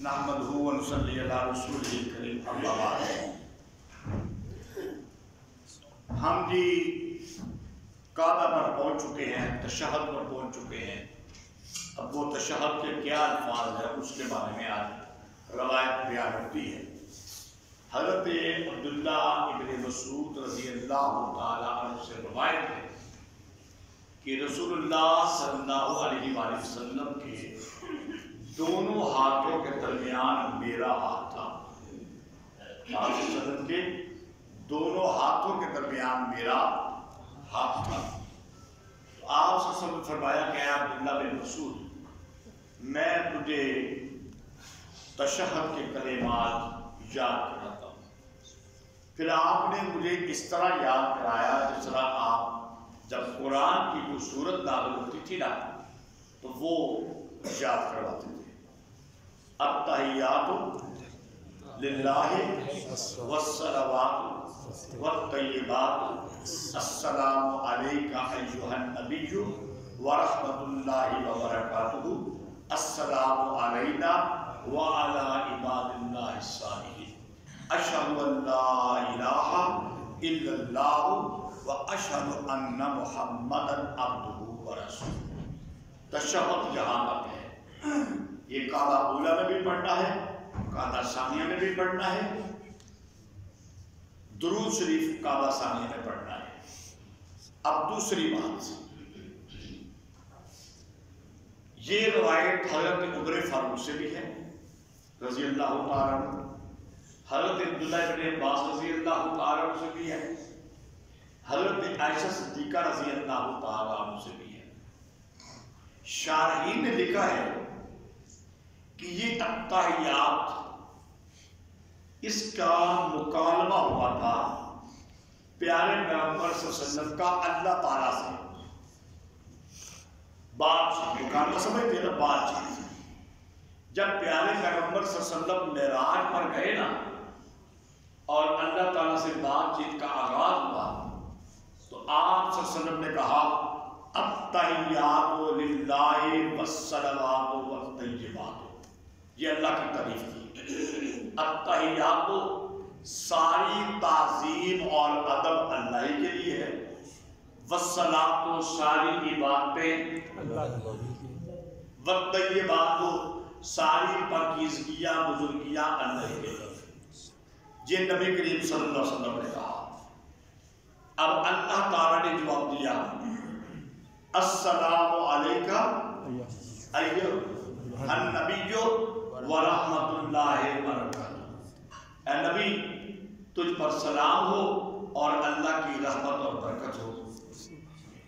نحمدہ و نصلی علی رسولہ الکریم اما بعد۔ ہم جی کعبہ پر پہنچ چکے ہیں، تشہد پر پہنچ چکے ہیں۔ اب وہ تشہد کے کیا الفاظ ہیں اس کے بارے میں آج روایت بیان ہوتی ہے۔ حضرت عبداللہ ابن مسعود رضی اللہ تعالیٰ عنہ سے روایت ہے کہ رسول اللہ صلی اللہ علیہ وآلہ وسلم کے دونوں ہاتھوں کے درمیان میرا ہاتھ تھا۔ آپ صلی اللہ علیہ وسلم کے دونوں ہاتھوں کے درمیان میرا ہاتھ تھا۔ تو آپ صلی اللہ علیہ وسلم نے فرمایا کہ اے عبداللہ بن مسعود، میں تجھے تشہد کے کلمات یاد کراتا ہوں۔ پھر آپ نے مجھے اس طرح یاد کرایا جس طرح آپ جب قرآن کی کوئی سورت نازل ہوتی تھی نا تو وہ یاد کرواتے تھے۔ التحیات للہ والصلوات والطیبات السلام علیک ایھا النبی ورحمۃ اللہ وبرکاتہ السلام علینا وعلی عباد اللہ الصالحین اشہد ان لا الہ الا اللہ واشہد ان محمدا عبدہ ورسولہ۔ تشہد جہاں تک ہے، یہ قاعدہ اولیٰ میں بھی پڑھنا ہے، قاعدہ ثانیہ میں بھی پڑھنا ہے، درود شریف قاعدہ ثانیہ میں پڑھنا ہے۔ اب دوسری بات، یہ روایت حضرت عمر فاروق سے بھی ہے رضی اللہ تعالیٰ عنہ، حضرت عبداللہ بن عباس رضی اللہ تعالیٰ عنہ سے بھی ہے، حضرت عائشہ صدیقہ رضی اللہ تعالیٰ عنہ سے بھی ہے۔ شارحین نے لکھا ہے کہ یہ التحیات اس کا مکالمہ ہوا تھا پیارے پیغمبر صلی اللہ علیہ وسلم کا اللہ تعالیٰ سے، بات چیت، مکالمہ سمجھتے ہیں نا، بات چیت۔ جب پیارے پیغمبر صلی اللہ علیہ وسلم معراج پر گئے نا اور اللہ تعالیٰ سے بات چیت کا آغاز ہوا تو آپ صلی اللہ علیہ وسلم نے کہا التحیات للہ والصلوات والطیبات، یہ اللہ کی تعریف تھی۔ التحیات ساری تعظیم اور ادب اللہ کے لیے ہے، والصلاۃ ساری عبادتیں، والطیبات ساری پاکیزگیاں بزرگیاں اللہ کے لیے۔ یہ نبی کریم صلی اللہ علیہ وسلم نے کہا۔ اب اللہ تعالیٰ نے جواب دیا السلام علیکہ ایھا النبی ورحمۃ اللہ وبرکاتہ، اے نبی تجھ پر سلام ہو اور اللہ کی رحمت اور برکت ہو۔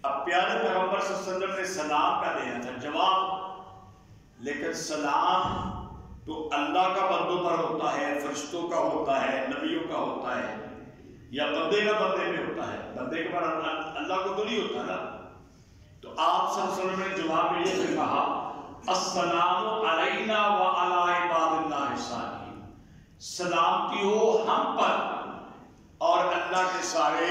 اب پیارے پیغمبر صلی اللہ علیہ وسلم نے سلام کا دینا تھا جواب، لیکن سلام تو اللہ کا بندوں پر ہوتا ہے، فرشتوں کا ہوتا ہے، نبیوں کا ہوتا ہے، یا بندے کا بندے میں ہوتا ہے، بندے کے پر اللہ کو تو نہیں ہوتا نا۔ تو آپ صلی اللہ علیہ وسلم نے جواب میں یہ کہا السلام علینا وعلی عباد اللہ الصالحین، سلامتی ہو ہم پر اور اللہ کے سارے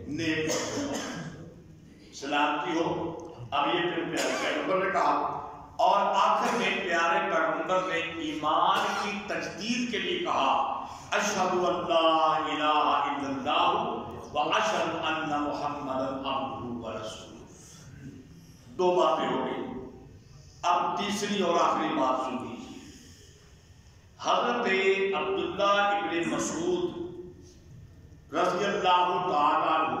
نیک بندوں پر سلامتی ہو۔ اب یہ پھر پیارے پیغمبر نے کہا، اور آخر میں پیارے پیغمبر نے ایمان کی تجدید کے لیے کہا اشہد ان لا الہ الا اللہ واشہد ان محمدا عبدہ ورسولہ۔ دو باتیں ہو گئی، اب تیسری اور آخری بات سن لیجیے۔ حضرت عبداللہ ابن مسعود رضی اللہ تعالیٰ عنہ،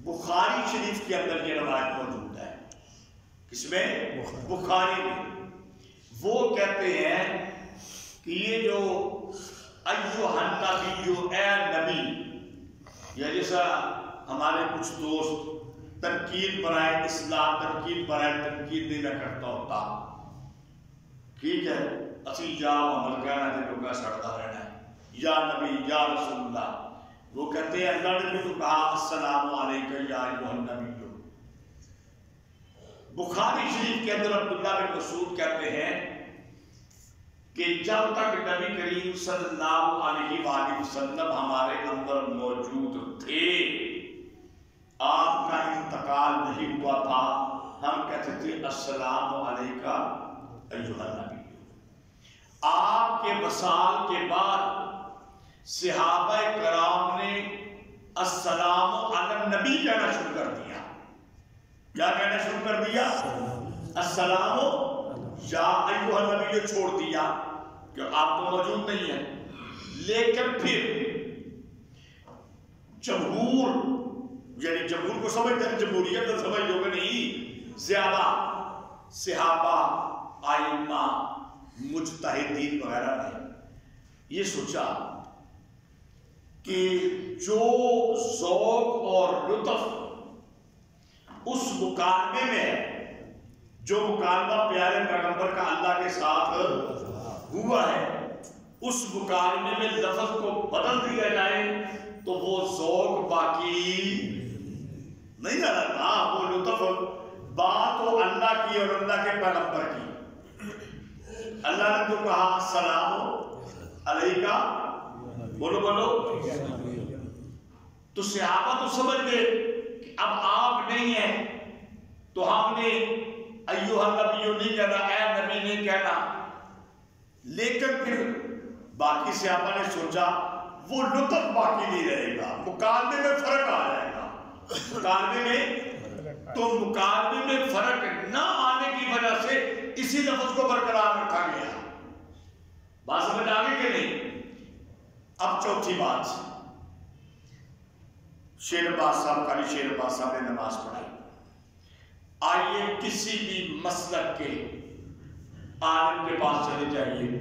بخاری شریف کے اندر یہ روایت موجود ہے۔ کس میں؟ بخاری میں۔ وہ کہتے ہیں کہ یہ جو ایھا النبی، اے نبی، یا جیسا ہمارے کچھ دوست تنقید برائے اسلام، تنقید برائے تنقید نہیں نہ کرتا ہوتا، ٹھیک ہے، اسی جا عمل کہنا ہے لوگوں کا سڑتا رہنا ہے، یا نبی یا رسول اللہ۔ وہ کہتے ہیں اللہ نے بھی تو کہا السلام علیکہ یا ایھا النبی۔ بخاری شریف کے اندر عبداللہ بن مسعود کہتے ہیں کہ جب تک نبی کریم صلی اللہ علیہ وآلہ وسلم ہمارے اندر موجود تھے، آپ کا انتقال نہیں ہوا تھا، ہم کہتے تھے السلام علیکہ ایھا النبی۔ کے وصال کے بعد صحابہ کرام نے السلام علی النبی کہنا شروع کر دیا. کیا کہنا شروع کر دیا؟ السلام یا ایھا النبی چھوڑ دیا کہ آپ تو موجود نہیں ہیں. لیکن پھر جمہور، یعنی جمہور کو سمجھتے ہیں، جمہوریت تو سمجھ لوگ نہیں، زیادہ صحابہ، آئمہ، مجتہدین وغیرہ نے یہ سوچا کہ جو ذوق اور لطف اس مکالمے میں ہے، جو مکالمہ پیارے پیغمبر کا اللہ کے ساتھ ہوا ہے، اس مکالمے میں لفظ کو بدل دیا جائے تو وہ ذوق باقی نہیں رہتا. وہ لطف، بات تو اللہ کی اور اللہ کے پیغمبر کی. اللہ نے تو کہا السلام علیکہ، بولو بولو، تو صحابہ تو سمجھ گئے کہ اب آپ نہیں ہیں تو ہم نے ایھا النبی نہیں کہنا، اے نبی نہیں کہنا. لیکن پھر باقی صحابہ نے سوچا وہ لطف باقی نہیں رہے گا، مکالمے میں فرق آ جائے گا. مکالمے میں تو مکالمے میں فرق نہ آنے کی وجہ سے اسی لفظ کو برقرار رکھا گیا. بات سمجھ آگے کہ نہیں؟ اب چوتھی بات، شیر عباس صاحب، قاری شیر عباس صاحب نے نماز پڑھائی. آئیے کسی بھی مسلک کے عالم کے پاس چلے جائیے،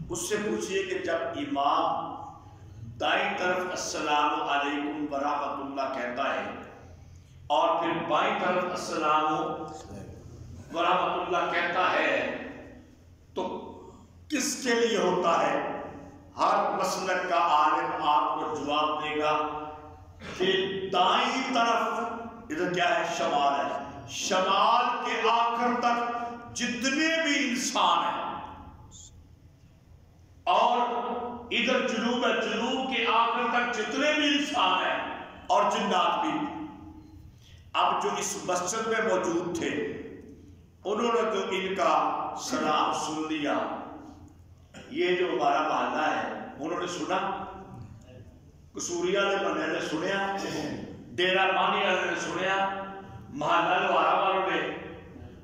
اس سے پوچھئے کہ جب امام دائیں طرف السلام علیکم ورحمۃ اللہ کہتا ہے اور پھر بائیں طرف السلام ورحمۃ اللہ کہتا ہے تو کس کے لیے ہوتا ہے؟ ہر مسلک کا عالم آپ کو جواب دے گا کہ دائیں طرف ادھر کیا ہے؟ شمال ہے. شمال کے آخر تک جتنے بھی انسان ہیں، اور ادھر جنوب ہے، جنوب کے آخر تک جتنے بھی انسان ہیں اور جنات بھی. اب جو اس مسجد میں موجود تھے انہوں نے تو ان کا سلام سن لیا. یہ جو ہمارا محلہ ہے انہوں نے سنا، قصوری والے بندے نے سنیا، ڈیرہ مانی والے نے سنیا، محلہ لوہارا والوں نے،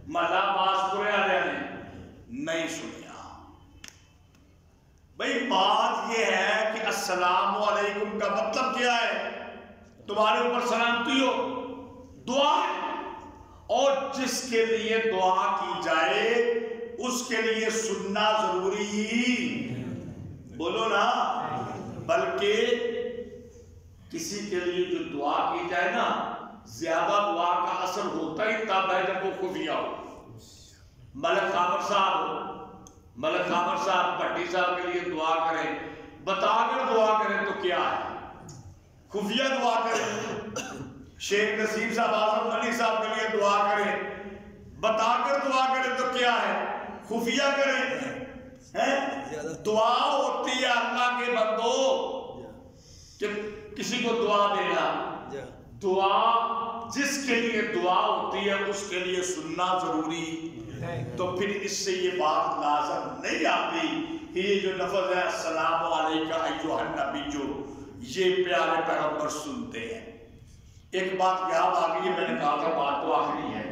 محلہ پاس پورے والے نے نہیں سنیا. بھئی بات یہ ہے کہ السلام علیکم کا مطلب کیا ہے؟ تمہارے اوپر سلامتی ہو، دعا ہے. اور جس کے لیے دعا کی جائے اس کے لیے سننا ضروری، بولو نا. بلکہ کسی کے لیے جو دعا کی جائے نا، زیادہ دعا کا اثر ہوتا ہی تب ہے جب وہ خفیہ ہو. ملک خامر صاحب بھٹی صاحب کے لیے دعا کریں، بتا کر دعا کریں تو کیا ہے؟ خفیہ دعا کریں. شیخ نصیر صاحب، اعظم علی صاحب کے لیے دعا کریں، بتا کر دعا کریں تو کیا ہے؟ خفیہ کریں. دعا ہوتی ہے اللہ کے بندو کہ کسی کو دعا دینا. دعا جس کے لیے دعا ہوتی ہے اس کے لیے سننا ضروری. تو پھر اس سے یہ بات لازم نہیں آتی کہ یہ جو لفظ ہے السلام علیکہ ایھا النبی، یہ پیارے پیغمبر سنتے ہیں. ایک بات یاد آ گئی ہے، میں نے کہا تھا بات تو آخری ہے.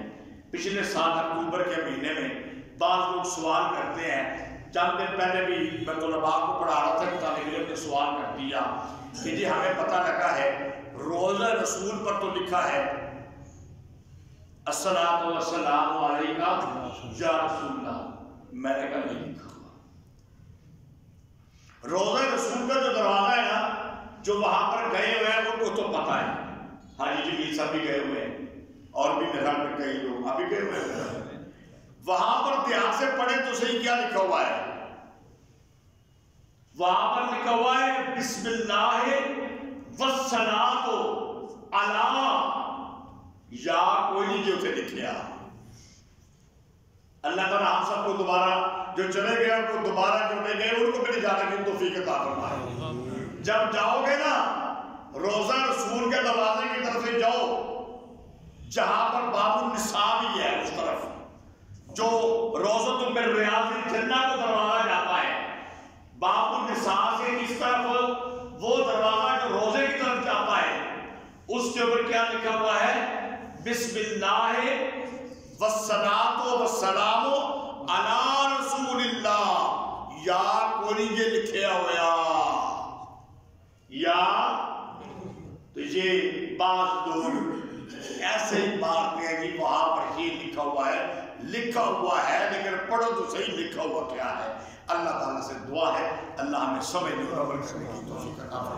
پچھلے سال اکتوبر کے مہینے میں بعض لوگ سوال کرتے ہیں، چند دن پہلے بھی میں طلباء کو پڑھا رہا تھا کہ طالب علم نے سوال کر دیا کہ جی ہمیں پتہ لگا ہے روضہ رسول پر تو لکھا ہے الصلاۃ والسلام علیکہ یا رسول اللہ. میں نے کہا نہیں لکھا. روضہ رسول کا جو دروازہ ہے نا، جو وہاں پر گئے ہوئے ہیں ان کو تو پتہ ہے. حاجی جمیل صاحب بھی گئے ہوئے ہیں اور بھی میرا میں کئی لوگ ابھی گئے ہوئے ہیں. وہاں پر دھیان سے پڑھیں تو صحیح کیا لکھا ہوا ہے؟ وہاں پر لکھا ہوا ہے بسم اللہ والصلاۃ علی، یا کوئی نہیں جو اسے لکھیا. اللہ تعالیٰ ہم سب کو دوبارہ جو چلے گئے ان کو دوبارہ جو نہیں گئے ان کو میری جانے کی توفیق عطا فرمائے. جب جاؤ گے نا روضہ رسول کے دروازے کی طرف سے جاؤ، جہاں پر باب النساء بھی ہے اس طرف جو روضۃ من ریاض الجنہ کو دروازہ جاتا ہے، کے اوپر کیا لکھا ہوا ہے؟ بسم اللہ والصلاۃ والسلام علی رسول اللہ، یا کوئی یہ لکھیا ہوا یا تو یہ بعض لوگ ایسے ہی مارتے ہیں کہ وہاں پر یہ لکھا ہوا ہے لیکن پڑھو تو صحیح لکھا ہوا کیا ہے۔ اللہ تعالیٰ سے دعا ہے اللہ ہمیں سمجھنے اور عمل کرنے کی توفیق عطا فرمائے۔